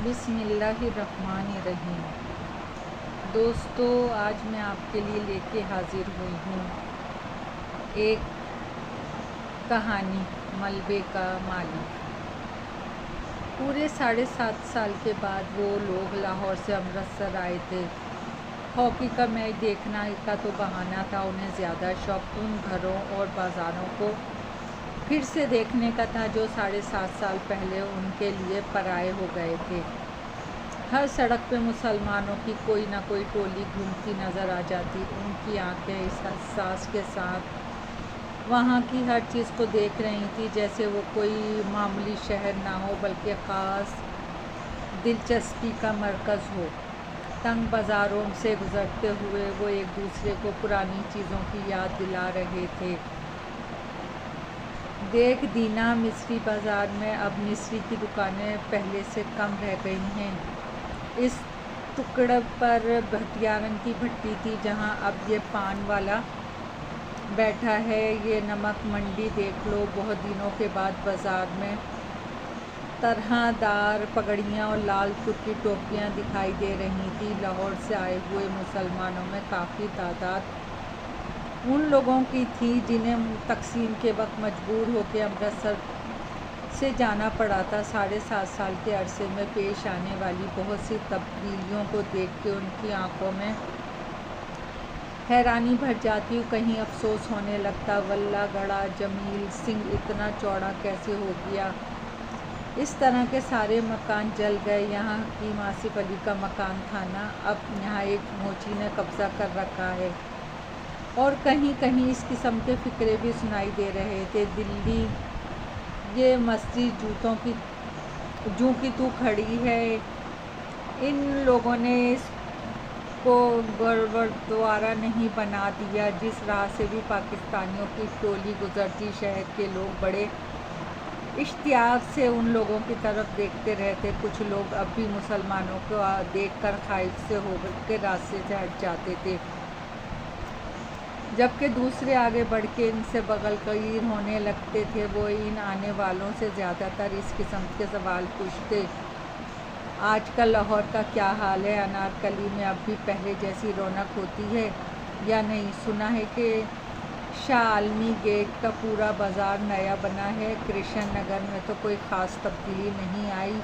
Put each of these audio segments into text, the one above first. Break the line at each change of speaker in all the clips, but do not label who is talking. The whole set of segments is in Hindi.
बिस्मिल्लाहिर्रहमानिर्रहीम। दोस्तों, आज मैं आपके लिए लेके हाजिर हुई हूँ एक कहानी, मलबे का मालिक। पूरे 7.5 साल के बाद वो लोग लाहौर से अमृतसर आए थे। हॉकी का मैच देखना का तो बहाना था, उन्हें ज़्यादा शौक उन घरों और बाज़ारों को फिर से देखने का था जो 7.5 साल पहले उनके लिए पराए हो गए थे। हर सड़क पे मुसलमानों की कोई ना कोई टोली घूमती नज़र आ जाती। उनकी आंखें इस एहसास के साथ वहाँ की हर चीज़ को देख रही थी जैसे वो कोई मामूली शहर ना हो बल्कि ख़ास दिलचस्पी का मरकज़ हो। तंग बाज़ारों से गुज़रते हुए वो एक दूसरे को पुरानी चीज़ों की याद दिला रहे थे। देख दीना, मिस्री बाज़ार में अब मिस्री की दुकानें पहले से कम रह गई हैं। इस टुकड़े पर भटिया रंग की भट्टी थी जहां अब ये पान वाला बैठा है। ये नमक मंडी देख लो। बहुत दिनों के बाद बाज़ार में तरहदार पगड़ियाँ और लाल तुर्की टोपियाँ दिखाई दे रही थी। लाहौर से आए हुए मुसलमानों में काफ़ी तादाद उन लोगों की थी जिन्हें तकसीम के वक्त मजबूर होकर अमृतसर से जाना पड़ा था। 7.5 साल के अरसे में पेश आने वाली बहुत सी तब्दीलियों को देख के उनकी आंखों में हैरानी भर जाती। कहीं अफसोस होने लगता, वल्ला गड़ा जमील सिंह इतना चौड़ा कैसे हो गया। इस तरह के सारे मकान जल गए। यहाँ की आसिफ अली का मकान था ना, अब यहाँ एक मोची ने कब्ज़ा कर रखा है। और कहीं कहीं इस किस्म के फ़िक्रे भी सुनाई दे रहे थे। दिल्ली ये मस्जिद जूं की तू खड़ी है। इन लोगों ने इसको गुरुद्वारा नहीं बना दिया। जिस राह से भी पाकिस्तानियों की टोली गुजरती, शहर के लोग बड़े इश्तियाक से उन लोगों की तरफ देखते रहते। कुछ लोग अब भी मुसलमानों को देखकर खाइफ से होकर के रास्ते से हट जाते थे, जबकि दूसरे आगे बढ़ के इनसे बगलगीर होने लगते थे। वो इन आने वालों से ज़्यादातर इस किस्म के सवाल पूछते, आजकल लाहौर का क्या हाल है? अनारकली में अब भी पहले जैसी रौनक होती है या नहीं? सुना है कि शाह आलमी गेट का पूरा बाज़ार नया बना है। कृष्ण नगर में तो कोई ख़ास तब्दीली नहीं आई।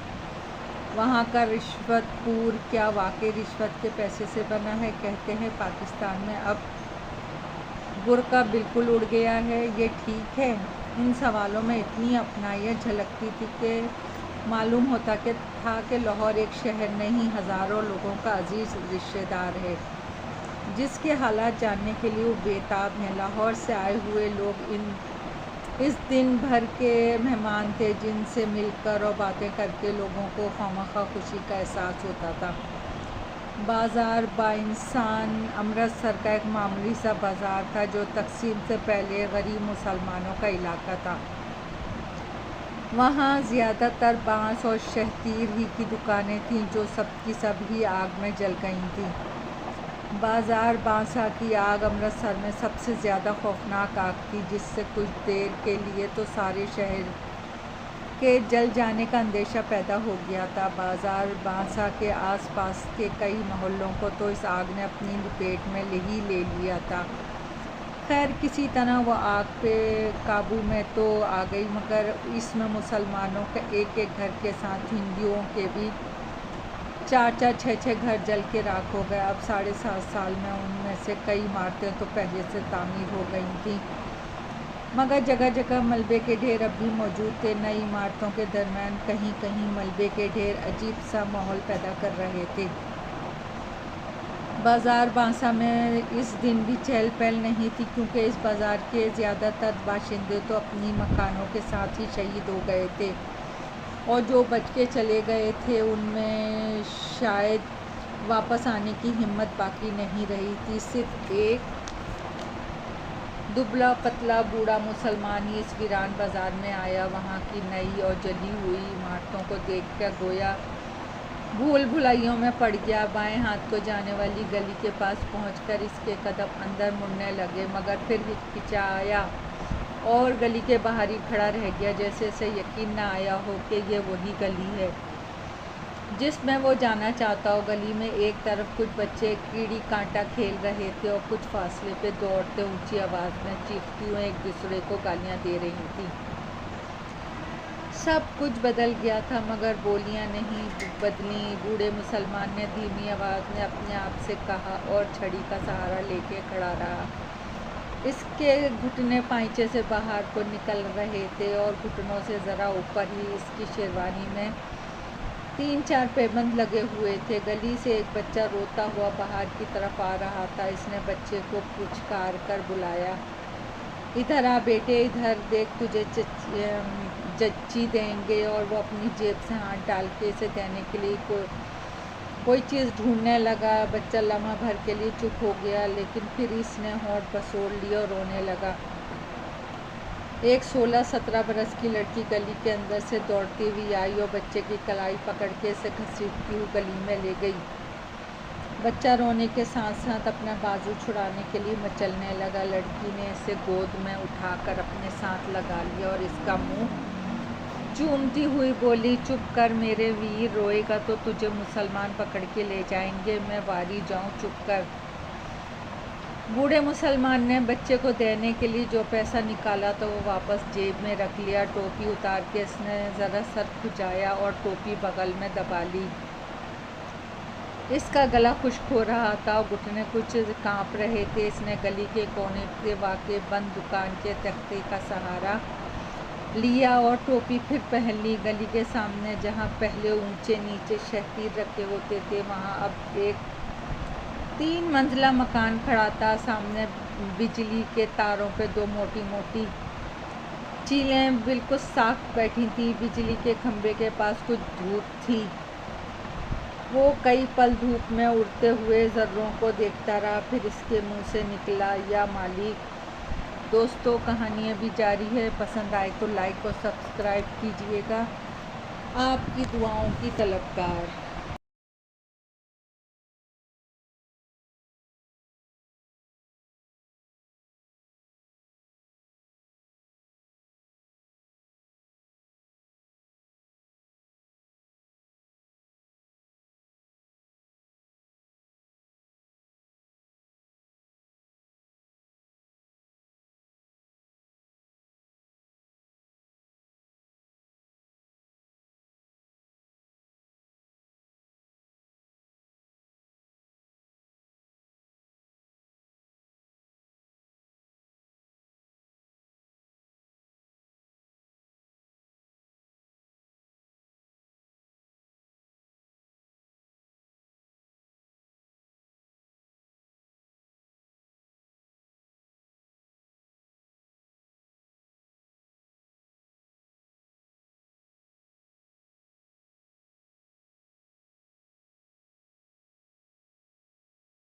वहाँ का रिश्वतपुर क्या वाकई रिश्वत के पैसे से बना है? कहते हैं पाकिस्तान में अब बुर्का बिल्कुल उड़ गया है। ये ठीक है? इन सवालों में इतनी अपनाइयत झलकती थी कि मालूम होता था कि लाहौर एक शहर नहीं, हज़ारों लोगों का अजीज़ रिश्तेदार है जिसके हालात जानने के लिए वो बेताब हैं। लाहौर से आए हुए लोग इस दिन भर के मेहमान थे जिनसे मिलकर और बातें करके लोगों को खामखा खुशी का एहसास होता था। बाज़ार बाइंसान अमृतसर का एक मामूली सा बाज़ार था जो तकसीम से पहले गरीब मुसलमानों का इलाका था। वहाँ ज़्यादातर बांस और शहतीर ही की दुकानें थीं जो सबकी सभी आग में जल गई थीं। बाज़ार बांसा की आग अमृतसर में सबसे ज़्यादा खौफनाक आग थी, जिससे कुछ देर के लिए तो सारे शहर के जल जाने का अंदेशा पैदा हो गया था। बाज़ार बांसा के आसपास के कई मोहल्लों को तो इस आग ने अपनी लपेट में ले लिया था। खैर, किसी तरह वो आग पे काबू में तो आ गई, मगर इसमें मुसलमानों के एक एक घर के साथ हिंदुओं के भी 4-4, 6-6 घर जल के राख हो गए। अब 7.5 साल में उनमें से कई इमारतें तो पहले से तामीर हो गई थीं, मगर जगह जगह मलबे के ढेर अब भी मौजूद थे। नई इमारतों के दरमियान कहीं कहीं मलबे के ढेर अजीब सा माहौल पैदा कर रहे थे। बाज़ार बांसा में इस दिन भी चहल पहल नहीं थी, क्योंकि इस बाज़ार के ज़्यादातर बाशिंदे तो अपनी मकानों के साथ ही शहीद हो गए थे, और जो बच के चले गए थे उनमें शायद वापस आने की हिम्मत बाकी नहीं रही थी। सिर्फ एक दुबला पतला बूढ़ा मुसलमान ही इस वीरान बाज़ार में आया। वहाँ की नई और जली हुई इमारतों को देखकर गोया भूल भुलाइयों में पड़ गया। बाएं हाथ को जाने वाली गली के पास पहुंचकर इसके कदम अंदर मुड़ने लगे, मगर फिर हिचकिचाया और गली के बाहर ही खड़ा रह गया, जैसे इसे यकीन न आया हो कि ये वही गली है जिसमें वो जाना चाहता हो। गली में एक तरफ कुछ बच्चे कीड़ी कांटा खेल रहे थे और कुछ फासले पे दौड़ते ऊंची आवाज़ में चीखती हुए एक दूसरे को गालियां दे रही थी। सब कुछ बदल गया था मगर बोलियां नहीं बदली। बूढ़े मुसलमान ने धीमी आवाज़ में अपने आप से कहा और छड़ी का सहारा लेके खड़ा रहा। इसके घुटने पाइचे से बाहर को निकल रहे थे और घुटनों से ज़रा ऊपर ही इसकी शेरवानी में 3-4 पैबंद लगे हुए थे। गली से एक बच्चा रोता हुआ बाहर की तरफ आ रहा था। इसने बच्चे को पुचकार कर बुलाया, इधर आ बेटे, इधर देख, तुझे चच्ची देंगे। और वो अपनी जेब से हाथ डाल के इसे देने के लिए कोई चीज़ ढूंढने लगा। बच्चा लम्हा भर के लिए चुप हो गया, लेकिन फिर इसने होंठ पसोड़ लिया और रोने लगा। एक 16-17 बरस की लड़की गली के अंदर से दौड़ती हुई आई और बच्चे की कलाई पकड़ के इसे घसीटती हुई गली में ले गई। बच्चा रोने के साथ साथ अपना बाजू छुड़ाने के लिए मचलने लगा। लड़की ने इसे गोद में उठाकर अपने साथ लगा लिया और इसका मुंह चूमती हुई बोली, चुप कर मेरे वीर, रोएगा तो तुझे मुसलमान पकड़ के ले जाएंगे, मैं वारी जाऊं, चुप कर। बूढ़े मुसलमान ने बच्चे को देने के लिए जो पैसा निकाला तो वो वापस जेब में रख लिया। टोपी उतार के इसने ज़रा सर खुजाया और टोपी बगल में दबा ली। इसका गला खुश्क हो रहा था और घुटने कुछ कांप रहे थे। इसने गली के कोने से वाक़े बंद दुकान के तख्ते का सहारा लिया और टोपी फिर पहन ली। गली के सामने जहाँ पहले ऊंचे नीचे शहतीर रखे होते थे, वहाँ अब एक 3 मंजिला मकान खड़ा था। सामने बिजली के तारों पे 2 मोटी मोटी चीलें बिल्कुल साफ बैठी थी। बिजली के खंभे के पास कुछ धूप थी। वो कई पल धूप में उड़ते हुए ज़र्रों को देखता रहा, फिर इसके मुंह से निकला, या मालिक। दोस्तों, कहानी अभी जारी है। पसंद आए तो लाइक और सब्सक्राइब कीजिएगा। आपकी दुआओं की तलबगार।